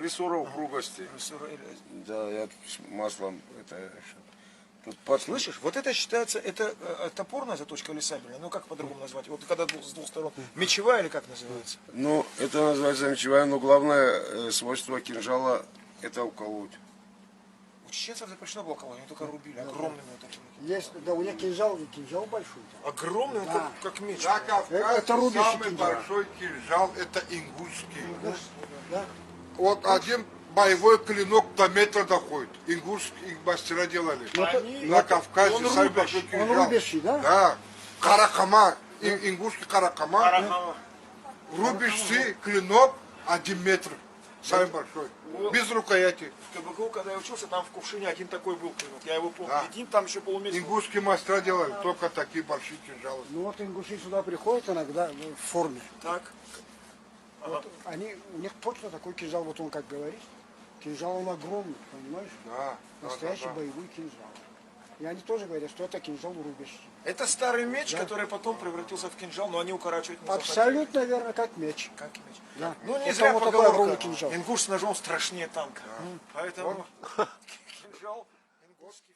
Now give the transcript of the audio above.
Рессора упругости. Да, я маслом это... Слышишь, вот это считается, это топорная заточка или сабельная? Ну как по-другому назвать? Вот когда с двух сторон. Мечевая или как называется? Ну, это называется мечевая, но главное свойство кинжала это уколоть. У чеченцев запрещено было колоть, они только рубили, огромными вот такими. Есть, да, у них кинжал большой. Огромный, Да. как меч. На Кавказе Это рубящий самый кинжал. большой кинжал это ингушский. Да? Вот один боевой клинок до метра доходит. Ингушские мастера делали. На Кавказе он самый рубящий. большой кинжал. Он рубящий, да? Да. Каракама. Ингушский каракама. Карахама. Рубящий клинок 1 метр. Самый большой. Без рукояти. В КБГУ, когда я учился, там в кувшине один такой был клинок. Я его помню. Да. Един там еще полуметра. Ингушские мастера делали только такие большие кинжалы. Ну вот ингуши сюда приходят иногда в форме. Так. Вот они, у них точно такой кинжал, вот он как говорит. Кинжал он огромный, понимаешь? Да. Настоящий да. боевой кинжал. И они тоже говорят, что это кинжал рубящий. Это старый меч, который потом превратился в кинжал, но они укорачивать не захотели. Абсолютно верно, как меч. Как меч. Да. Ну не Вот зря там вот такой поговорка. огромный кинжал. Ингуш с ножом страшнее танка. Поэтому кинжал ингушский.